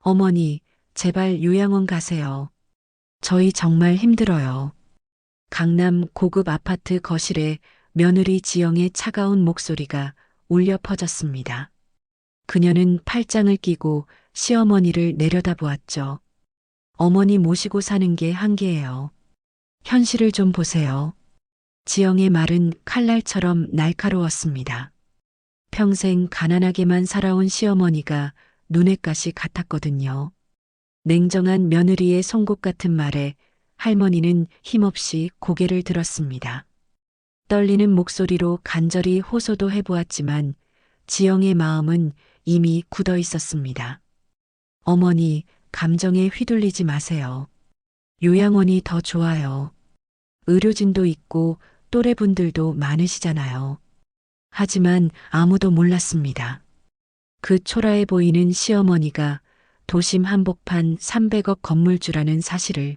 어머니, 제발 요양원 가세요. 저희 정말 힘들어요. 강남 고급 아파트 거실에 며느리 지영의 차가운 목소리가 울려 퍼졌습니다. 그녀는 팔짱을 끼고 시어머니를 내려다보았죠. 어머니 모시고 사는 게 한계예요. 현실을 좀 보세요. 지영의 말은 칼날처럼 날카로웠습니다. 평생 가난하게만 살아온 시어머니가 눈엣 가시 같았거든요. 냉정한 며느리의 송곳 같은 말에 할머니는 힘없이 고개를 들었습니다. 떨리는 목소리로 간절히 호소도 해보았지만 지영의 마음은 이미 굳어 있었습니다. 어머니, 감정에 휘둘리지 마세요. 요양원이 더 좋아요. 의료진도 있고 또래분들도 많으시잖아요. 하지만 아무도 몰랐습니다. 그 초라해 보이는 시어머니가 도심 한복판 300억 건물주라는 사실을.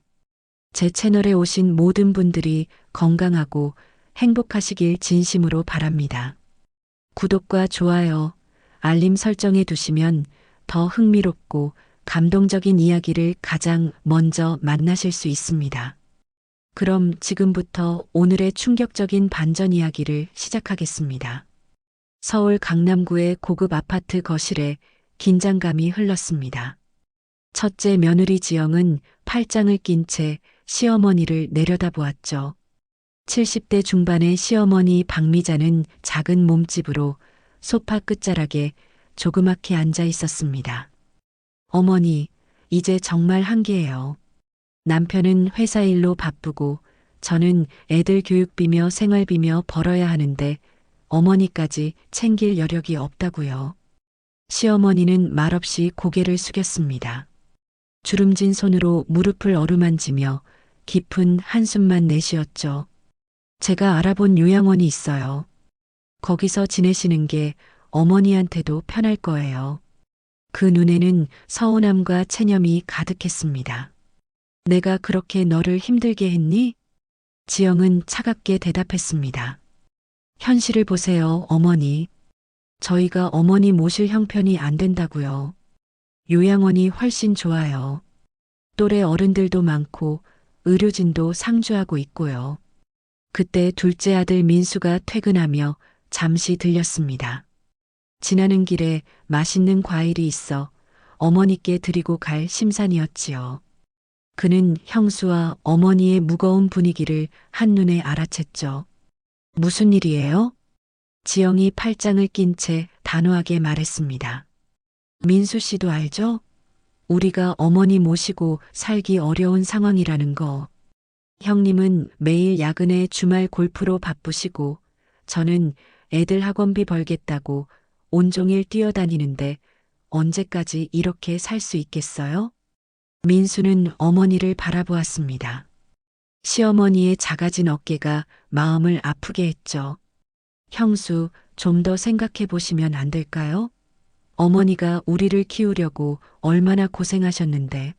제 채널에 오신 모든 분들이 건강하고 행복하시길 진심으로 바랍니다. 구독과 좋아요, 알림 설정해 두시면 더 흥미롭고 감동적인 이야기를 가장 먼저 만나실 수 있습니다. 그럼 지금부터 오늘의 충격적인 반전 이야기를 시작하겠습니다. 서울 강남구의 고급 아파트 거실에 긴장감이 흘렀습니다. 첫째 며느리 지영은 팔짱을 낀 채 시어머니를 내려다보았죠. 70대 중반의 시어머니 박미자는 작은 몸집으로 소파 끝자락에 조그맣게 앉아 있었습니다. 어머니, 이제 정말 한계예요. 남편은 회사 일로 바쁘고 저는 애들 교육비며 생활비며 벌어야 하는데 어머니까지 챙길 여력이 없다고요. 시어머니는 말없이 고개를 숙였습니다. 주름진 손으로 무릎을 어루만지며 깊은 한숨만 내쉬었죠. 제가 알아본 요양원이 있어요. 거기서 지내시는 게 어머니한테도 편할 거예요. 그 눈에는 서운함과 체념이 가득했습니다. 내가 그렇게 너를 힘들게 했니? 지영은 차갑게 대답했습니다. 현실을 보세요, 어머니. 저희가 어머니 모실 형편이 안 된다고요. 요양원이 훨씬 좋아요. 또래 어른들도 많고 의료진도 상주하고 있고요. 그때 둘째 아들 민수가 퇴근하며 잠시 들렸습니다. 지나는 길에 맛있는 과일이 있어 어머니께 드리고 갈 심산이었지요. 그는 형수와 어머니의 무거운 분위기를 한눈에 알아챘죠. 무슨 일이에요? 지영이 팔짱을 낀 채 단호하게 말했습니다. 민수 씨도 알죠? 우리가 어머니 모시고 살기 어려운 상황이라는 거. 형님은 매일 야근에 주말 골프로 바쁘시고 저는 애들 학원비 벌겠다고 온종일 뛰어다니는데 언제까지 이렇게 살 수 있겠어요? 민수는 어머니를 바라보았습니다. 시어머니의 작아진 어깨가 마음을 아프게 했죠. 형수, 좀 더 생각해 보시면 안 될까요? 어머니가 우리를 키우려고 얼마나 고생하셨는데.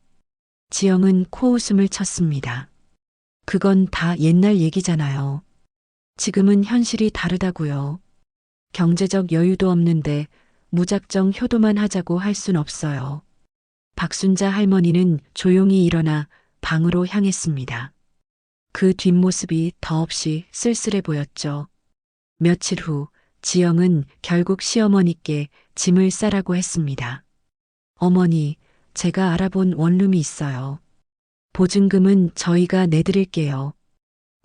지영은 코웃음을 쳤습니다. 그건 다 옛날 얘기잖아요. 지금은 현실이 다르다고요. 경제적 여유도 없는데 무작정 효도만 하자고 할 순 없어요. 박순자 할머니는 조용히 일어나 방으로 향했습니다. 그 뒷모습이 더없이 쓸쓸해 보였죠. 며칠 후 지영은 결국 시어머니께 짐을 싸라고 했습니다. 어머니, 제가 알아본 원룸이 있어요. 보증금은 저희가 내드릴게요.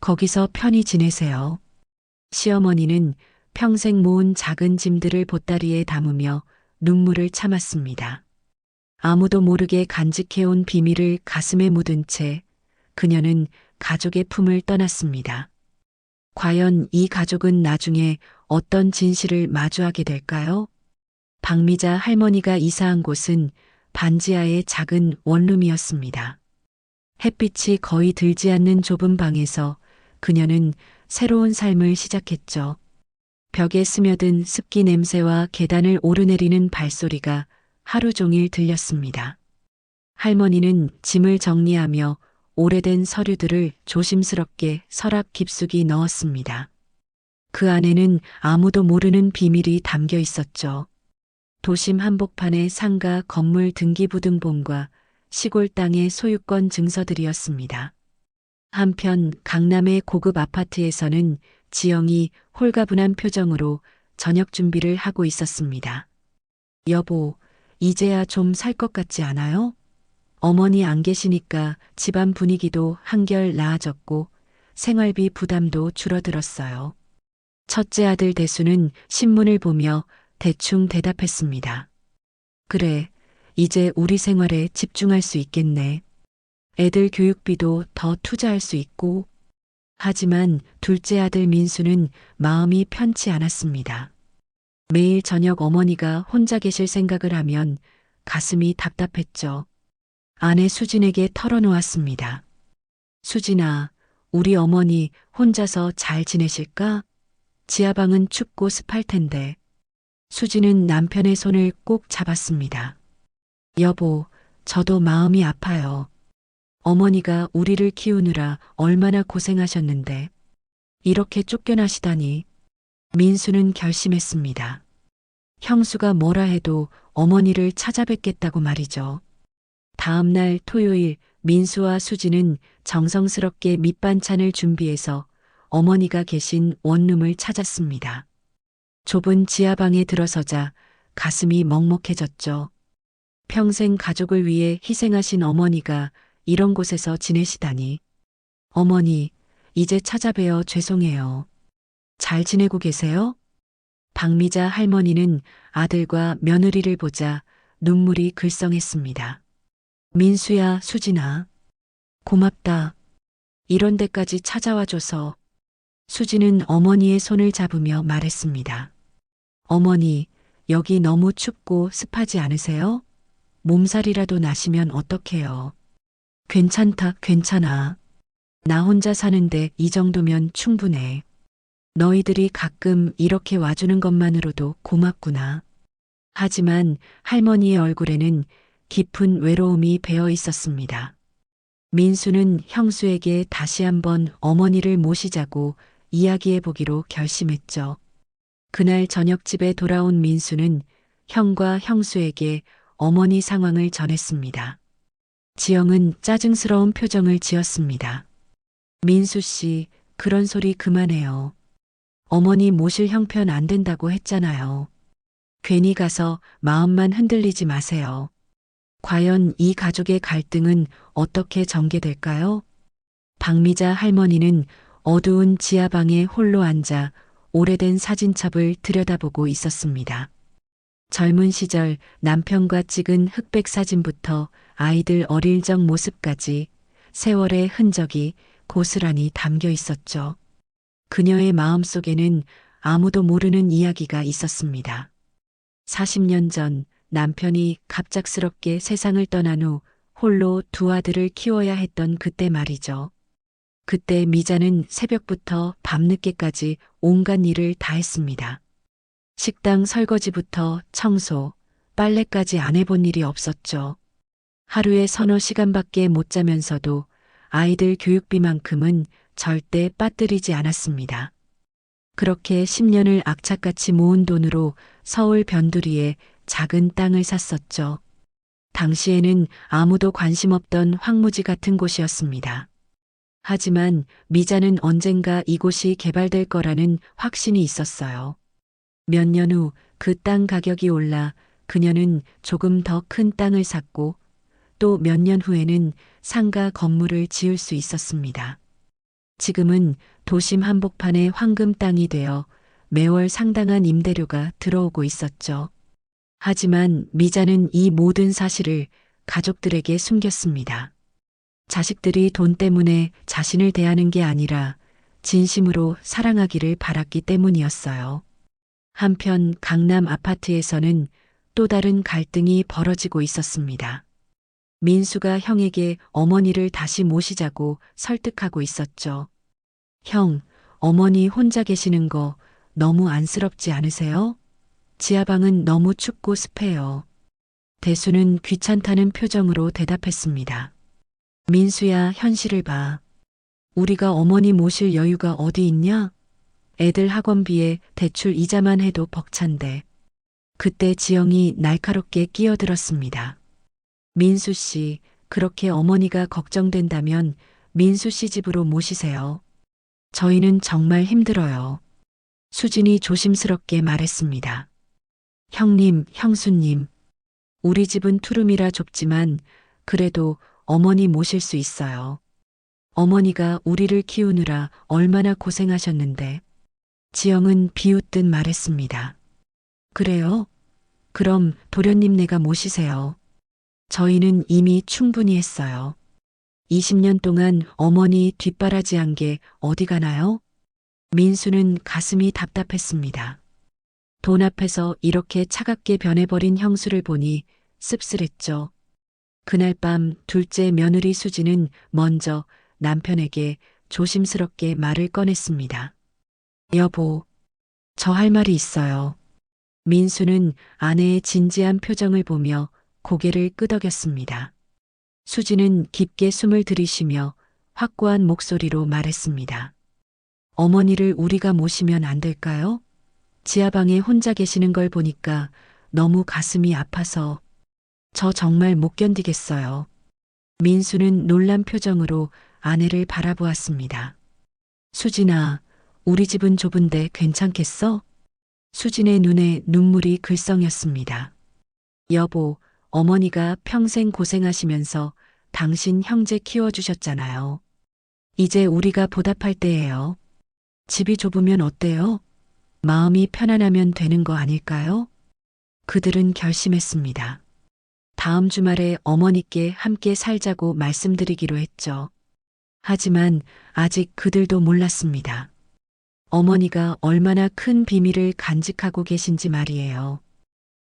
거기서 편히 지내세요. 시어머니는 평생 모은 작은 짐들을 보따리에 담으며 눈물을 참았습니다. 아무도 모르게 간직해온 비밀을 가슴에 묻은 채 그녀는 가족의 품을 떠났습니다. 과연 이 가족은 나중에 어떤 진실을 마주하게 될까요? 박미자 할머니가 이사한 곳은 반지하의 작은 원룸이었습니다. 햇빛이 거의 들지 않는 좁은 방에서 그녀는 새로운 삶을 시작했죠. 벽에 스며든 습기 냄새와 계단을 오르내리는 발소리가 하루 종일 들렸습니다. 할머니는 짐을 정리하며 오래된 서류들을 조심스럽게 서랍 깊숙이 넣었습니다. 그 안에는 아무도 모르는 비밀이 담겨 있었죠. 도심 한복판의 상가 건물 등기부등본과 시골 땅의 소유권 증서들이었습니다. 한편 강남의 고급 아파트에서는 지영이 홀가분한 표정으로 저녁 준비를 하고 있었습니다. 여보, 이제야 좀 살 것 같지 않아요? 어머니 안 계시니까 집안 분위기도 한결 나아졌고 생활비 부담도 줄어들었어요. 첫째 아들 대수는 신문을 보며 대충 대답했습니다. 그래, 이제 우리 생활에 집중할 수 있겠네. 애들 교육비도 더 투자할 수 있고. 하지만 둘째 아들 민수는 마음이 편치 않았습니다. 매일 저녁 어머니가 혼자 계실 생각을 하면 가슴이 답답했죠. 아내 수진에게 털어놓았습니다. 수진아, 우리 어머니 혼자서 잘 지내실까? 지하방은 춥고 습할 텐데. 수진은 남편의 손을 꼭 잡았습니다. 여보, 저도 마음이 아파요. 어머니가 우리를 키우느라 얼마나 고생하셨는데 이렇게 쫓겨나시다니. 민수는 결심했습니다. 형수가 뭐라 해도 어머니를 찾아뵙겠다고 말이죠. 다음 날 토요일 민수와 수지는 정성스럽게 밑반찬을 준비해서 어머니가 계신 원룸을 찾았습니다. 좁은 지하방에 들어서자 가슴이 먹먹해졌죠. 평생 가족을 위해 희생하신 어머니가 이런 곳에서 지내시다니. 어머니, 이제 찾아뵈어 죄송해요. 잘 지내고 계세요? 박미자 할머니는 아들과 며느리를 보자 눈물이 글썽했습니다. 민수야, 수진아. 고맙다. 이런 데까지 찾아와줘서. 수진은 어머니의 손을 잡으며 말했습니다. 어머니, 여기 너무 춥고 습하지 않으세요? 몸살이라도 나시면 어떡해요. 괜찮다, 괜찮아. 나 혼자 사는데 이 정도면 충분해. 너희들이 가끔 이렇게 와주는 것만으로도 고맙구나. 하지만 할머니의 얼굴에는 깊은 외로움이 배어 있었습니다. 민수는 형수에게 다시 한번 어머니를 모시자고 이야기해 보기로 결심했죠. 그날 저녁 집에 돌아온 민수는 형과 형수에게 어머니 상황을 전했습니다. 지영은 짜증스러운 표정을 지었습니다. 민수 씨, 그런 소리 그만해요. 어머니 모실 형편 안 된다고 했잖아요. 괜히 가서 마음만 흔들리지 마세요. 과연 이 가족의 갈등은 어떻게 전개될까요? 박미자 할머니는 어두운 지하방에 홀로 앉아 오래된 사진첩을 들여다보고 있었습니다. 젊은 시절 남편과 찍은 흑백 사진부터 아이들 어릴 적 모습까지 세월의 흔적이 고스란히 담겨 있었죠. 그녀의 마음속에는 아무도 모르는 이야기가 있었습니다. 40년 전 남편이 갑작스럽게 세상을 떠난 후 홀로 두 아들을 키워야 했던 그때 말이죠. 그때 미자는 새벽부터 밤늦게까지 온갖 일을 다 했습니다. 식당 설거지부터 청소, 빨래까지 안 해본 일이 없었죠. 하루에 서너 시간밖에 못 자면서도 아이들 교육비만큼은 절대 빠뜨리지 않았습니다. 그렇게 10년을 악착같이 모은 돈으로 서울 변두리에 작은 땅을 샀었죠. 당시에는 아무도 관심 없던 황무지 같은 곳이었습니다. 하지만 미자는 언젠가 이곳이 개발될 거라는 확신이 있었어요. 몇 년 후 그 땅 가격이 올라 그녀는 조금 더 큰 땅을 샀고 또 몇 년 후에는 상가 건물을 지을 수 있었습니다. 지금은 도심 한복판의 황금 땅이 되어 매월 상당한 임대료가 들어오고 있었죠. 하지만 미자는 이 모든 사실을 가족들에게 숨겼습니다. 자식들이 돈 때문에 자신을 대하는 게 아니라 진심으로 사랑하기를 바랐기 때문이었어요. 한편 강남 아파트에서는 또 다른 갈등이 벌어지고 있었습니다. 민수가 형에게 어머니를 다시 모시자고 설득하고 있었죠. 형, 어머니 혼자 계시는 거 너무 안쓰럽지 않으세요? 지하방은 너무 춥고 습해요. 대수는 귀찮다는 표정으로 대답했습니다. 민수야, 현실을 봐. 우리가 어머니 모실 여유가 어디 있냐? 애들 학원비에 대출 이자만 해도 벅찬데. 그때 지영이 날카롭게 끼어들었습니다. 민수 씨, 그렇게 어머니가 걱정된다면 민수 씨 집으로 모시세요. 저희는 정말 힘들어요. 수진이 조심스럽게 말했습니다. 형님, 형수님, 우리 집은 투룸이라 좁지만 그래도 어머니 모실 수 있어요. 어머니가 우리를 키우느라 얼마나 고생하셨는데. 지영은 비웃듯 말했습니다. 그래요? 그럼 도련님 내가 모시세요. 저희는 이미 충분히 했어요. 20년 동안 어머니 뒷바라지한 게 어디 가나요? 민수는 가슴이 답답했습니다. 돈 앞에서 이렇게 차갑게 변해버린 형수를 보니 씁쓸했죠. 그날 밤 둘째 며느리 수지는 먼저 남편에게 조심스럽게 말을 꺼냈습니다. 여보, 저 할 말이 있어요. 민수는 아내의 진지한 표정을 보며 고개를 끄덕였습니다. 수지는 깊게 숨을 들이쉬며 확고한 목소리로 말했습니다. 어머니를 우리가 모시면 안 될까요? 지하방에 혼자 계시는 걸 보니까 너무 가슴이 아파서 저 정말 못 견디겠어요. 민수는 놀란 표정으로 아내를 바라보았습니다. 수진아, 우리 집은 좁은데 괜찮겠어? 수진의 눈에 눈물이 글썽였습니다. 여보, 어머니가 평생 고생하시면서 당신 형제 키워주셨잖아요. 이제 우리가 보답할 때예요. 집이 좁으면 어때요? 마음이 편안하면 되는 거 아닐까요? 그들은 결심했습니다. 다음 주말에 어머니께 함께 살자고 말씀드리기로 했죠. 하지만 아직 그들도 몰랐습니다. 어머니가 얼마나 큰 비밀을 간직하고 계신지 말이에요.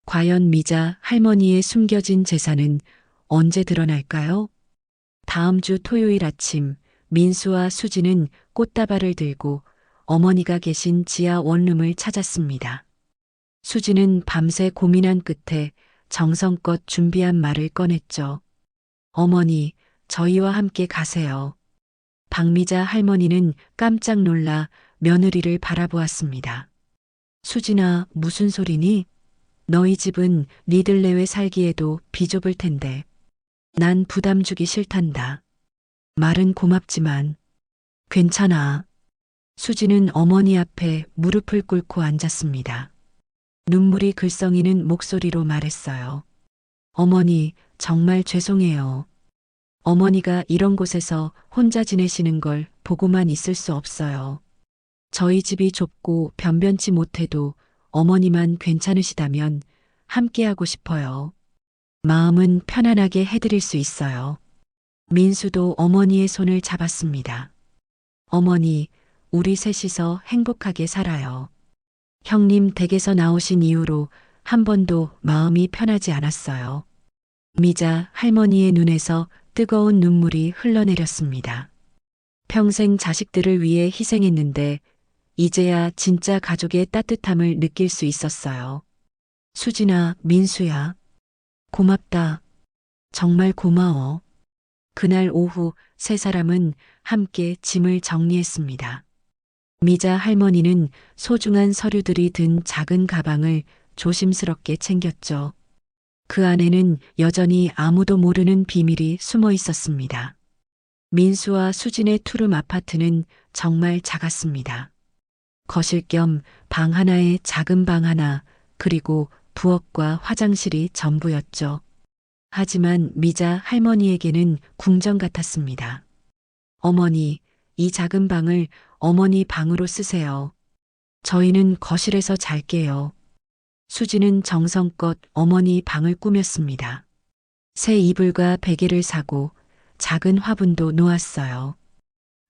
과연 미자 할머니의 숨겨진 재산은 언제 드러날까요? 다음 주 토요일 아침 민수와 수지는 꽃다발을 들고 어머니가 계신 지하 원룸을 찾았습니다. 수지는 밤새 고민한 끝에 정성껏 준비한 말을 꺼냈죠. 어머니, 저희와 함께 가세요. 박미자 할머니는 깜짝 놀라 며느리를 바라보았습니다. 수진아, 무슨 소리니? 너희 집은 니들 내외 살기에도 비좁을 텐데. 난 부담 주기 싫단다. 말은 고맙지만 괜찮아. 수지는 어머니 앞에 무릎을 꿇고 앉았습니다. 눈물이 글썽이는 목소리로 말했어요. 어머니, 정말 죄송해요. 어머니가 이런 곳에서 혼자 지내시는 걸 보고만 있을 수 없어요. 저희 집이 좁고 변변치 못해도 어머니만 괜찮으시다면 함께하고 싶어요. 마음은 편안하게 해드릴 수 있어요. 민수도 어머니의 손을 잡았습니다. 어머니, 우리 셋이서 행복하게 살아요. 형님 댁에서 나오신 이후로 한 번도 마음이 편하지 않았어요. 미자 할머니의 눈에서 뜨거운 눈물이 흘러내렸습니다. 평생 자식들을 위해 희생했는데 이제야 진짜 가족의 따뜻함을 느낄 수 있었어요. 수진아, 민수야. 고맙다. 정말 고마워. 그날 오후 세 사람은 함께 짐을 정리했습니다. 미자 할머니는 소중한 서류들이 든 작은 가방을 조심스럽게 챙겼죠. 그 안에는 여전히 아무도 모르는 비밀이 숨어 있었습니다. 민수와 수진의 투룸 아파트는 정말 작았습니다. 거실 겸 방 하나에 작은 방 하나, 그리고 부엌과 화장실이 전부였죠. 하지만 미자 할머니에게는 궁전 같았습니다. 어머니, 이 작은 방을 어머니 방으로 쓰세요. 저희는 거실에서 잘게요. 수지는 정성껏 어머니 방을 꾸몄습니다. 새 이불과 베개를 사고 작은 화분도 놓았어요.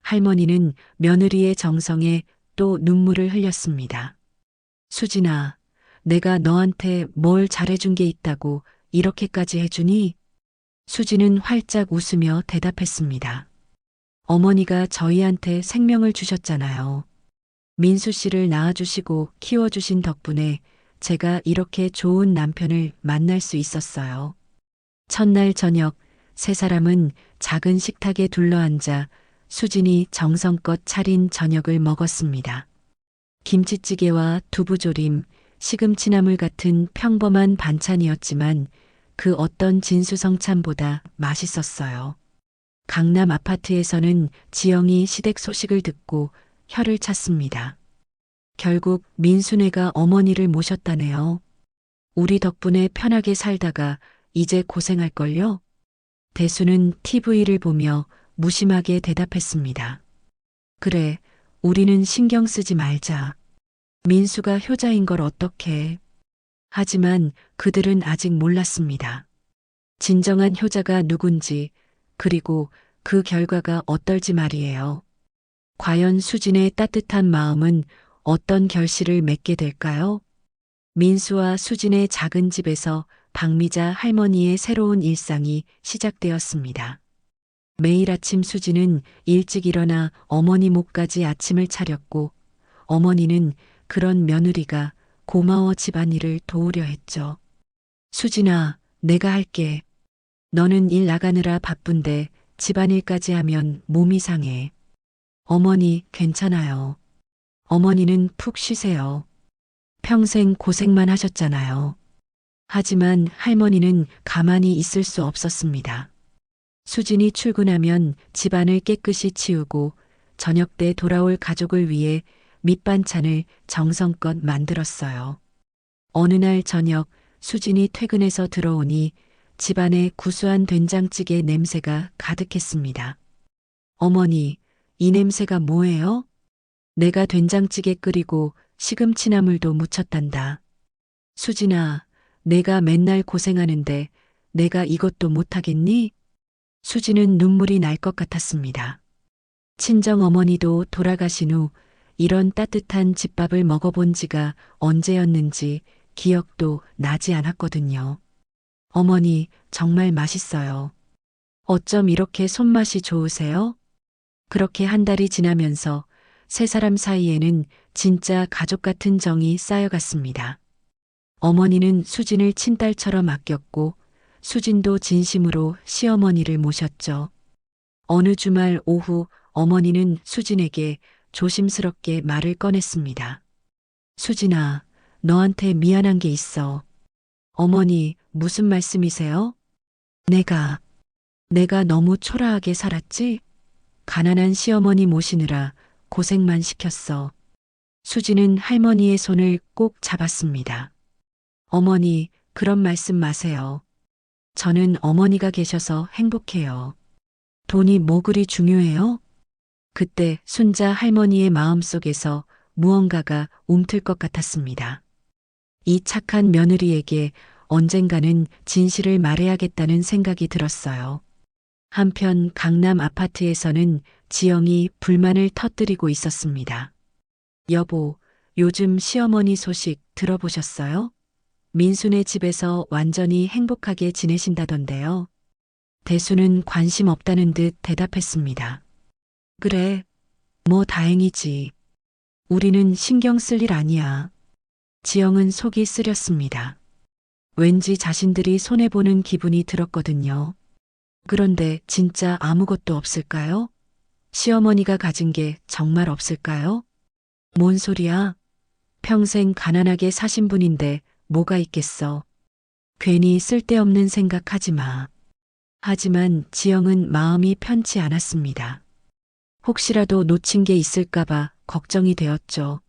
할머니는 며느리의 정성에 또 눈물을 흘렸습니다. 수진아, 내가 너한테 뭘 잘해준 게 있다고 이렇게까지 해주니? 수지는 활짝 웃으며 대답했습니다. 어머니가 저희한테 생명을 주셨잖아요. 민수 씨를 낳아주시고 키워주신 덕분에 제가 이렇게 좋은 남편을 만날 수 있었어요. 첫날 저녁 세 사람은 작은 식탁에 둘러앉아 수진이 정성껏 차린 저녁을 먹었습니다. 김치찌개와 두부조림, 시금치나물 같은 평범한 반찬이었지만 그 어떤 진수성찬보다 맛있었어요. 강남 아파트에서는 지영이 시댁 소식을 듣고 혀를 찼습니다. 결국 민수네가 어머니를 모셨다네요. 우리 덕분에 편하게 살다가 이제 고생할걸요? 대수는 TV를 보며 무심하게 대답했습니다. 그래, 우리는 신경 쓰지 말자. 민수가 효자인 걸 어떡해. 하지만 그들은 아직 몰랐습니다. 진정한 효자가 누군지, 그리고 그 결과가 어떨지 말이에요. 과연 수진의 따뜻한 마음은 어떤 결실을 맺게 될까요? 민수와 수진의 작은 집에서 박미자 할머니의 새로운 일상이 시작되었습니다. 매일 아침 수진은 일찍 일어나 어머니 목까지 아침을 차렸고 어머니는 그런 며느리가 고마워 집안일을 도우려 했죠. 수진아, 내가 할게. 너는 일 나가느라 바쁜데 집안일까지 하면 몸이 상해. 어머니, 괜찮아요. 어머니는 푹 쉬세요. 평생 고생만 하셨잖아요. 하지만 할머니는 가만히 있을 수 없었습니다. 수진이 출근하면 집안을 깨끗이 치우고 저녁 때 돌아올 가족을 위해 밑반찬을 정성껏 만들었어요. 어느 날 저녁 수진이 퇴근해서 들어오니 집안에 구수한 된장찌개 냄새가 가득했습니다. 어머니, 이 냄새가 뭐예요? 내가 된장찌개 끓이고 시금치나물도 무쳤단다. 수진아, 내가 맨날 고생하는데 내가 이것도 못하겠니? 수진은 눈물이 날 것 같았습니다. 친정 어머니도 돌아가신 후 이런 따뜻한 집밥을 먹어본 지가 언제였는지 기억도 나지 않았거든요. 어머니, 정말 맛있어요. 어쩜 이렇게 손맛이 좋으세요? 그렇게 한 달이 지나면서 세 사람 사이에는 진짜 가족 같은 정이 쌓여갔습니다. 어머니는 수진을 친딸처럼 아꼈고 수진도 진심으로 시어머니를 모셨죠. 어느 주말 오후 어머니는 수진에게 조심스럽게 말을 꺼냈습니다. 수진아, 너한테 미안한 게 있어. 어머니, 무슨 말씀이세요? 내가 너무 초라하게 살았지? 가난한 시어머니 모시느라 고생만 시켰어. 수진은 할머니의 손을 꼭 잡았습니다. 어머니, 그런 말씀 마세요. 저는 어머니가 계셔서 행복해요. 돈이 뭐 그리 중요해요? 그때 순자 할머니의 마음속에서 무언가가 움틀 것 같았습니다. 이 착한 며느리에게 언젠가는 진실을 말해야겠다는 생각이 들었어요. 한편 강남 아파트에서는 지영이 불만을 터뜨리고 있었습니다. 여보, 요즘 시어머니 소식 들어보셨어요? 민수네 집에서 완전히 행복하게 지내신다던데요. 대수는 관심 없다는 듯 대답했습니다. 그래, 뭐 다행이지. 우리는 신경 쓸 일 아니야. 지영은 속이 쓰렸습니다. 왠지 자신들이 손해보는 기분이 들었거든요. 그런데 진짜 아무것도 없을까요? 시어머니가 가진 게 정말 없을까요? 뭔 소리야? 평생 가난하게 사신 분인데 뭐가 있겠어. 괜히 쓸데없는 생각하지 마. 하지만 지영은 마음이 편치 않았습니다. 혹시라도 놓친 게 있을까봐 걱정이 되었죠.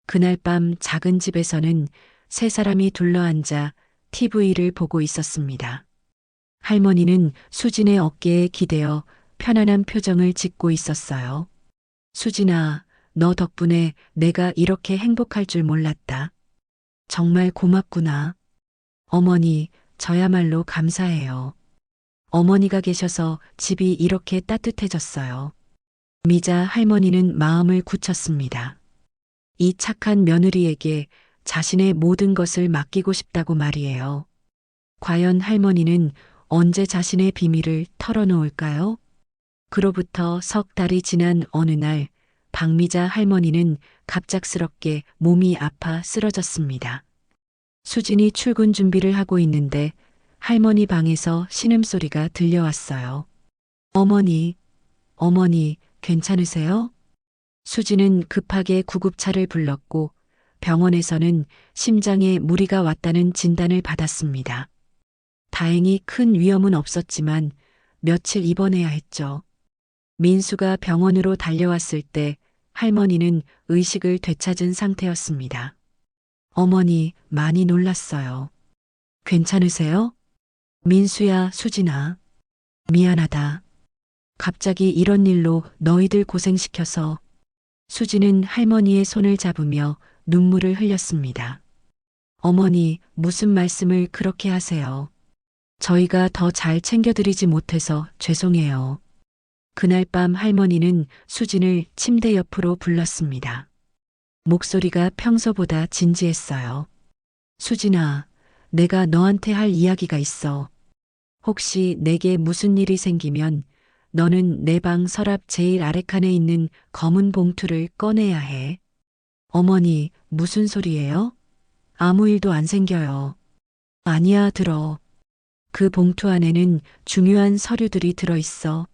그날 밤 작은 집에서는 세 사람이 둘러앉아 TV를 보고 있었습니다. 할머니는 수진의 어깨에 기대어 편안한 표정을 짓고 있었어요. 수진아, 너 덕분에 내가 이렇게 행복할 줄 몰랐다. 정말 고맙구나. 어머니, 저야말로 감사해요. 어머니가 계셔서 집이 이렇게 따뜻해졌어요. 미자 할머니는 마음을 굳혔습니다. 이 착한 며느리에게 자신의 모든 것을 맡기고 싶다고 말이에요. 과연 할머니는 언제 자신의 비밀을 털어놓을까요? 그로부터 석 달이 지난 어느 날 박미자 할머니는 갑작스럽게 몸이 아파 쓰러졌습니다. 수진이 출근 준비를 하고 있는데 할머니 방에서 신음소리가 들려왔어요. 어머니, 어머니, 괜찮으세요? 수진은 급하게 구급차를 불렀고 병원에서는 심장에 무리가 왔다는 진단을 받았습니다. 다행히 큰 위험은 없었지만 며칠 입원해야 했죠. 민수가 병원으로 달려왔을 때 할머니는 의식을 되찾은 상태였습니다. 어머니 많이 놀랐어요. 괜찮으세요? 민수야, 수진아. 미안하다. 갑자기 이런 일로 너희들 고생시켜서. 수진은 할머니의 손을 잡으며 눈물을 흘렸습니다. 어머니, 무슨 말씀을 그렇게 하세요? 저희가 더 잘 챙겨드리지 못해서 죄송해요. 그날 밤 할머니는 수진을 침대 옆으로 불렀습니다. 목소리가 평소보다 진지했어요. 수진아, 내가 너한테 할 이야기가 있어. 혹시 내게 무슨 일이 생기면 너는 내 방 서랍 제일 아래칸에 있는 검은 봉투를 꺼내야 해. 어머니, 무슨 소리예요? 아무 일도 안 생겨요. 아니야, 들어. 그 봉투 안에는 중요한 서류들이 들어있어.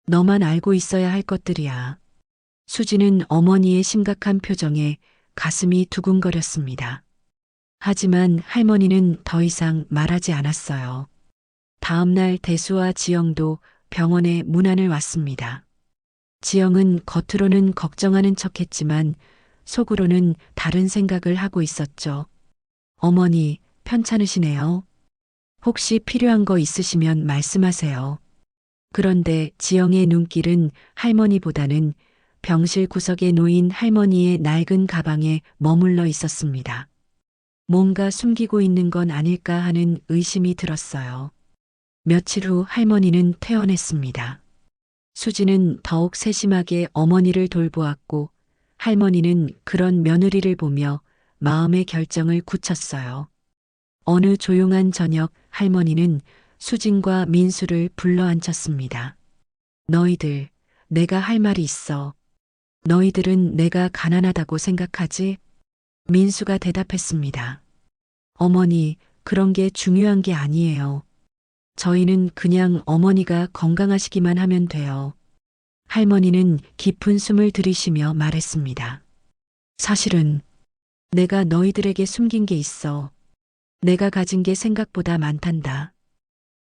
너만 알고 있어야 할 것들이야. 수지는 어머니의 심각한 표정에 가슴이 두근거렸습니다. 하지만 할머니는 더 이상 말하지 않았어요. 다음 날 대수와 지영도 병원에 문안을 왔습니다. 지영은 겉으로는 걱정하는 척했지만 속으로는 다른 생각을 하고 있었죠. 어머니, 편찮으시네요. 혹시 필요한 거 있으시면 말씀하세요. 그런데 지영의 눈길은 할머니보다는 병실 구석에 놓인 할머니의 낡은 가방에 머물러 있었습니다. 뭔가 숨기고 있는 건 아닐까 하는 의심이 들었어요. 며칠 후 할머니는 퇴원했습니다. 수지는 더욱 세심하게 어머니를 돌보았고 할머니는 그런 며느리를 보며 마음의 결정을 굳혔어요. 어느 조용한 저녁 할머니는 수진과 민수를 불러 앉혔습니다. 너희들, 내가 할 말이 있어. 너희들은 내가 가난하다고 생각하지? 민수가 대답했습니다. 어머니, 그런 게 중요한 게 아니에요. 저희는 그냥 어머니가 건강하시기만 하면 돼요. 할머니는 깊은 숨을 들이쉬며 말했습니다. 사실은 내가 너희들에게 숨긴 게 있어. 내가 가진 게 생각보다 많단다.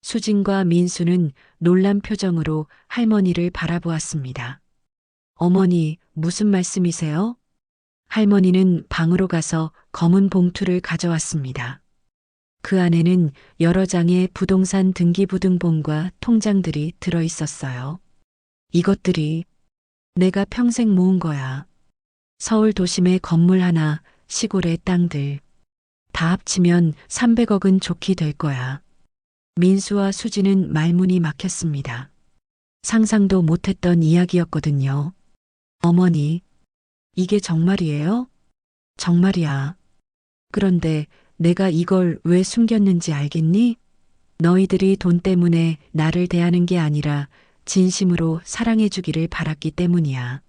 수진과 민수는 놀란 표정으로 할머니를 바라보았습니다. 어머니, 무슨 말씀이세요? 할머니는 방으로 가서 검은 봉투를 가져왔습니다. 그 안에는 여러 장의 부동산 등기부등본과 통장들이 들어 있었어요. 이것들이 내가 평생 모은 거야. 서울 도심의 건물 하나, 시골의 땅들. 다 합치면 300억은 좋게 될 거야. 민수와 수지는 말문이 막혔습니다. 상상도 못했던 이야기였거든요. 어머니, 이게 정말이에요? 정말이야. 그런데 내가 이걸 왜 숨겼는지 알겠니? 너희들이 돈 때문에 나를 대하는 게 아니라 진심으로 사랑해 주기를 바랐기 때문이야.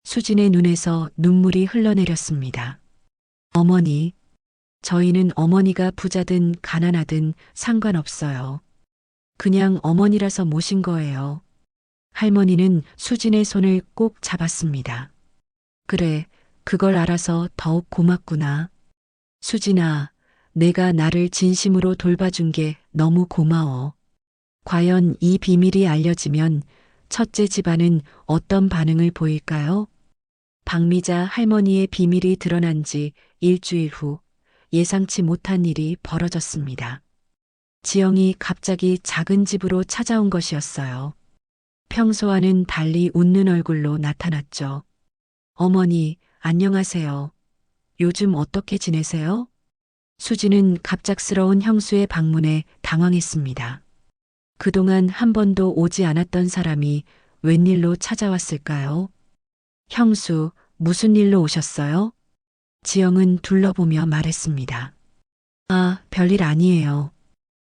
수진의 눈에서 눈물이 흘러내렸습니다. 어머니, 저희는 어머니가 부자든 가난하든 상관없어요. 그냥 어머니라서 모신 거예요. 할머니는 수진의 손을 꼭 잡았습니다. 그래, 그걸 알아서 더욱 고맙구나. 수진아, 내가 나를 진심으로 돌봐준 게 너무 고마워. 과연 이 비밀이 알려지면 첫째 집안은 어떤 반응을 보일까요? 박미자 할머니의 비밀이 드러난 지 일주일 후 예상치 못한 일이 벌어졌습니다. 지영이 갑자기 작은 집으로 찾아온 것이었어요. 평소와는 달리 웃는 얼굴로 나타났죠. 어머니, 안녕하세요. 요즘 어떻게 지내세요? 수지는 갑작스러운 형수의 방문에 당황했습니다. 그동안 한 번도 오지 않았던 사람이 웬일로 찾아왔을까요? 형수, 무슨 일로 오셨어요? 지영은 둘러보며 말했습니다. 아, 별일 아니에요.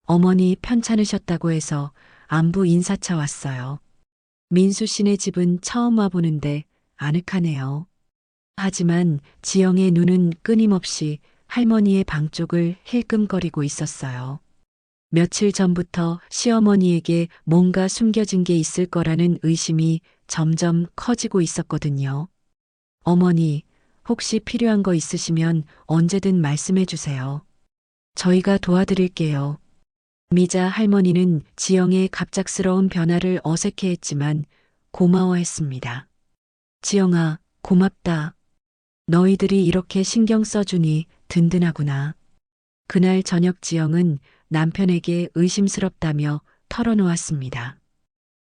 어머니 편찮으셨다고 해서 안부 인사차 왔어요. 민수 씨네 집은 처음 와보는데 아늑하네요. 하지만 지영의 눈은 끊임없이 할머니의 방 쪽을 힐끔거리고 있었어요. 며칠 전부터 시어머니에게 뭔가 숨겨진 게 있을 거라는 의심이 점점 커지고 있었거든요. 어머니, 혹시 필요한 거 있으시면 언제든 말씀해 주세요. 저희가 도와드릴게요. 미자 할머니는 지영의 갑작스러운 변화를 어색해했지만 고마워했습니다. 지영아, 고맙다. 너희들이 이렇게 신경 써주니 든든하구나. 그날 저녁 지영은 남편에게 의심스럽다며 털어놓았습니다.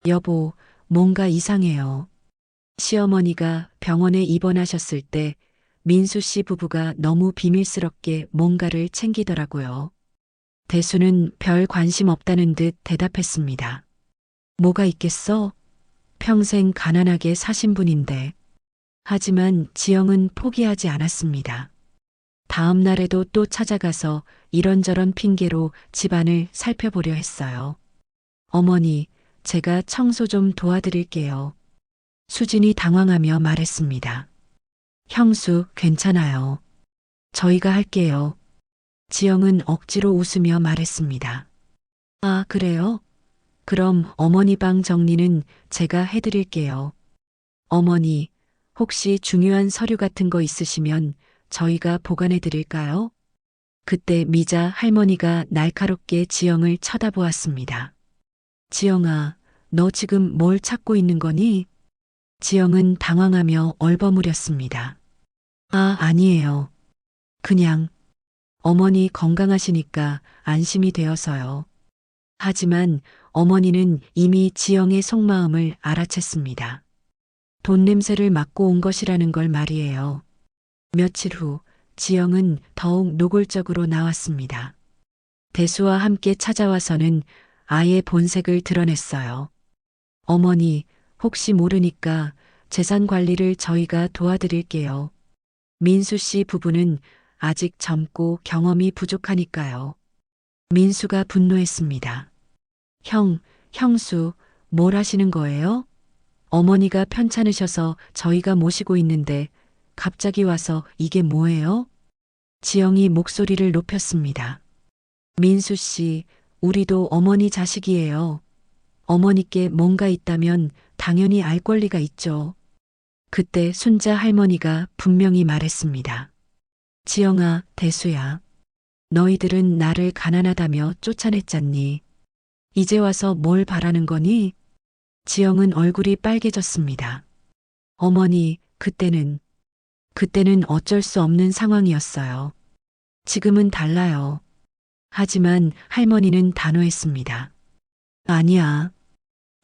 여보, 뭔가 이상해요. 시어머니가 병원에 입원하셨을 때 민수 씨 부부가 너무 비밀스럽게 뭔가를 챙기더라고요. 대수는 별 관심 없다는 듯 대답했습니다. 뭐가 있겠어? 평생 가난하게 사신 분인데. 하지만 지영은 포기하지 않았습니다. 다음 날에도 또 찾아가서 이런저런 핑계로 집안을 살펴보려 했어요. 어머니, 제가 청소 좀 도와드릴게요. 수진이 당황하며 말했습니다. 형수, 괜찮아요. 저희가 할게요. 지영은 억지로 웃으며 말했습니다. 아, 그래요? 그럼 어머니 방 정리는 제가 해드릴게요. 어머니, 혹시 중요한 서류 같은 거 있으시면 저희가 보관해 드릴까요? 그때 미자 할머니가 날카롭게 지영을 쳐다보았습니다. 지영아, 너 지금 뭘 찾고 있는 거니? 지영은 당황하며 얼버무렸습니다. 아, 아니에요. 그냥 어머니 건강하시니까 안심이 되어서요. 하지만 어머니는 이미 지영의 속마음을 알아챘습니다. 돈 냄새를 맡고 온 것이라는 걸 말이에요. 며칠 후 지영은 더욱 노골적으로 나왔습니다. 대수와 함께 찾아와서는 아예 본색을 드러냈어요. 어머니, 혹시 모르니까 재산 관리를 저희가 도와드릴게요. 민수 씨 부부는 아직 젊고 경험이 부족하니까요. 민수가 분노했습니다. 형수, 뭘 하시는 거예요? 어머니가 편찮으셔서 저희가 모시고 있는데 갑자기 와서 이게 뭐예요? 지영이 목소리를 높였습니다. 민수 씨, 우리도 어머니 자식이에요. 어머니께 뭔가 있다면 당연히 알 권리가 있죠. 그때 순자 할머니가 분명히 말했습니다. 지영아, 대수야. 너희들은 나를 가난하다며 쫓아냈잖니. 이제 와서 뭘 바라는 거니? 지영은 얼굴이 빨개졌습니다. 어머니, 그때는 어쩔 수 없는 상황이었어요. 지금은 달라요. 하지만 할머니는 단호했습니다. 아니야.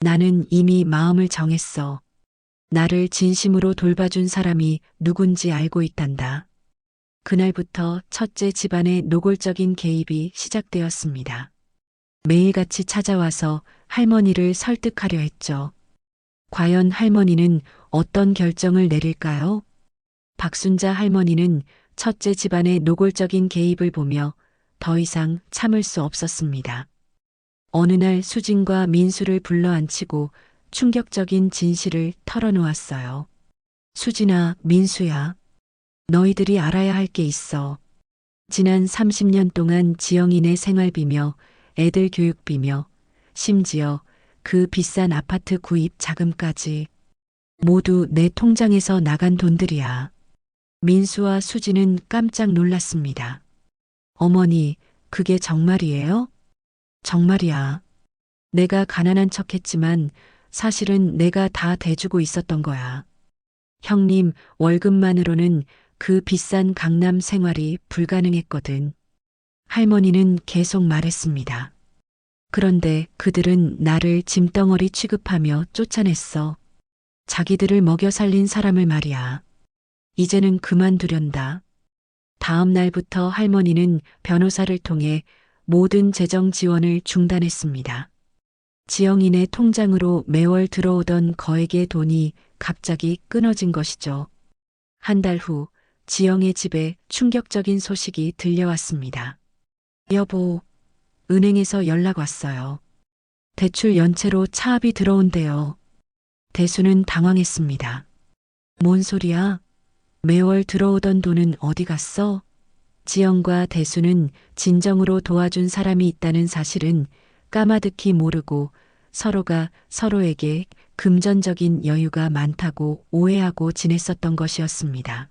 나는 이미 마음을 정했어. 나를 진심으로 돌봐준 사람이 누군지 알고 있단다. 그날부터 첫째 집안의 노골적인 개입이 시작되었습니다. 매일같이 찾아와서 할머니를 설득하려 했죠. 과연 할머니는 어떤 결정을 내릴까요? 박순자 할머니는 첫째 집안의 노골적인 개입을 보며 더 이상 참을 수 없었습니다. 어느 날 수진과 민수를 불러앉히고 충격적인 진실을 털어놓았어요. 수진아, 민수야. 너희들이 알아야 할 게 있어. 지난 30년 동안 지영이네 생활비며 애들 교육비며 심지어 그 비싼 아파트 구입 자금까지 모두 내 통장에서 나간 돈들이야. 민수와 수지는 깜짝 놀랐습니다. 어머니, 그게 정말이에요? 정말이야. 내가 가난한 척했지만 사실은 내가 다 대주고 있었던 거야. 형님, 월급만으로는 그 비싼 강남 생활이 불가능했거든. 할머니는 계속 말했습니다. 그런데 그들은 나를 짐덩어리 취급하며 쫓아냈어. 자기들을 먹여 살린 사람을 말이야. 이제는 그만두련다. 다음 날부터 할머니는 변호사를 통해 모든 재정 지원을 중단했습니다. 지영이네 통장으로 매월 들어오던 거액의 돈이 갑자기 끊어진 것이죠. 한 달 후 지영의 집에 충격적인 소식이 들려왔습니다. 여보, 은행에서 연락 왔어요. 대출 연체로 차압이 들어온대요. 대수는 당황했습니다. 뭔 소리야? 매월 들어오던 돈은 어디 갔어? 지영과 대수는 진정으로 도와준 사람이 있다는 사실은 까마득히 모르고 서로가 서로에게 금전적인 여유가 많다고 오해하고 지냈었던 것이었습니다.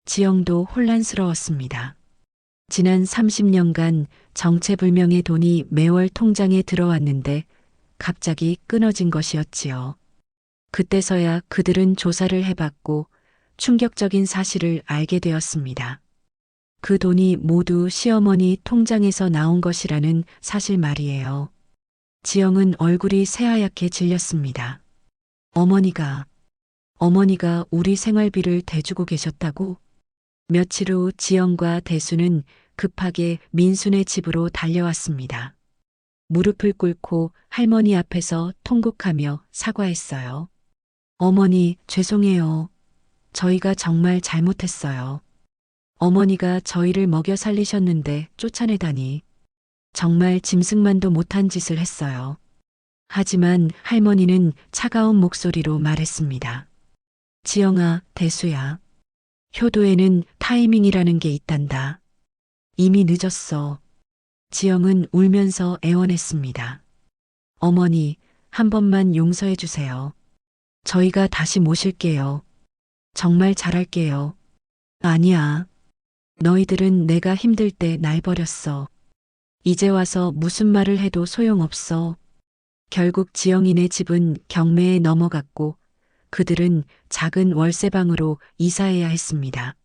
지영도 혼란스러웠습니다. 지난 30년간 정체불명의 돈이 매월 통장에 들어왔는데 갑자기 끊어진 것이었지요. 그때서야 그들은 조사를 해봤고 충격적인 사실을 알게 되었습니다. 그 돈이 모두 시어머니 통장에서 나온 것이라는 사실 말이에요. 지영은 얼굴이 새하얗게 질렸습니다. 어머니가 우리 생활비를 대주고 계셨다고? 며칠 후 지영과 대수는 급하게 민순의 집으로 달려왔습니다. 무릎을 꿇고 할머니 앞에서 통곡하며 사과했어요. 어머니, 죄송해요. 저희가 정말 잘못했어요. 어머니가 저희를 먹여 살리셨는데 쫓아내다니. 정말 짐승만도 못한 짓을 했어요. 하지만 할머니는 차가운 목소리로 말했습니다. 지영아, 대수야. 효도에는 타이밍이라는 게 있단다. 이미 늦었어. 지영은 울면서 애원했습니다. 어머니, 한 번만 용서해 주세요. 저희가 다시 모실게요. 정말 잘할게요. 아니야. 너희들은 내가 힘들 때 날 버렸어. 이제 와서 무슨 말을 해도 소용없어. 결국 지영이네 집은 경매에 넘어갔고 그들은 작은 월세방으로 이사해야 했습니다.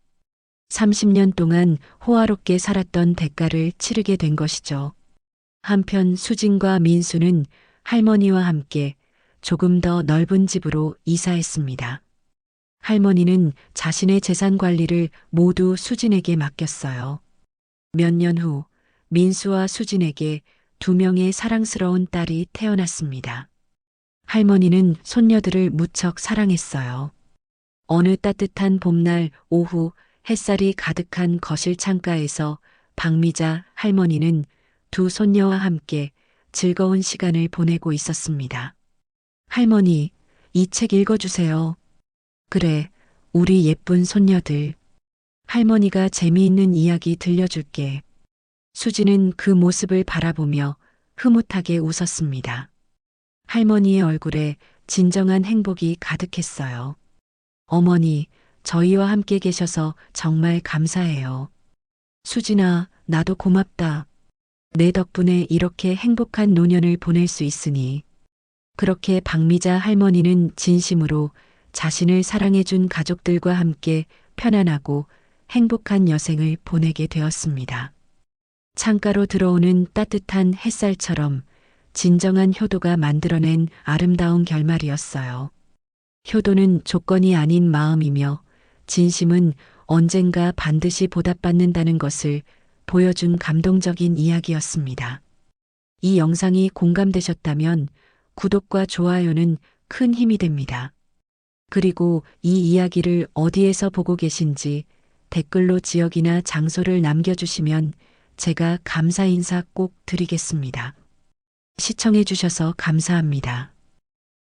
30년 동안 호화롭게 살았던 대가를 치르게 된 것이죠. 한편 수진과 민수는 할머니와 함께 조금 더 넓은 집으로 이사했습니다. 할머니는 자신의 재산 관리를 모두 수진에게 맡겼어요. 몇 년 후 민수와 수진에게 2명의 사랑스러운 딸이 태어났습니다. 할머니는 손녀들을 무척 사랑했어요. 어느 따뜻한 봄날 오후 햇살이 가득한 거실 창가에서 박미자 할머니는 두 손녀와 함께 즐거운 시간을 보내고 있었습니다. 할머니, 이 책 읽어주세요. 그래, 우리 예쁜 손녀들. 할머니가 재미있는 이야기 들려줄게. 수지는 그 모습을 바라보며 흐뭇하게 웃었습니다. 할머니의 얼굴에 진정한 행복이 가득했어요. 어머니, 저희와 함께 계셔서 정말 감사해요. 수진아, 나도 고맙다. 내 덕분에 이렇게 행복한 노년을 보낼 수 있으니. 그렇게 박미자 할머니는 진심으로 자신을 사랑해준 가족들과 함께 편안하고 행복한 여생을 보내게 되었습니다. 창가로 들어오는 따뜻한 햇살처럼 진정한 효도가 만들어낸 아름다운 결말이었어요. 효도는 조건이 아닌 마음이며 진심은 언젠가 반드시 보답받는다는 것을 보여준 감동적인 이야기였습니다. 이 영상이 공감되셨다면 구독과 좋아요는 큰 힘이 됩니다. 그리고 이 이야기를 어디에서 보고 계신지 댓글로 지역이나 장소를 남겨주시면 제가 감사 인사 꼭 드리겠습니다. 시청해 주셔서 감사합니다.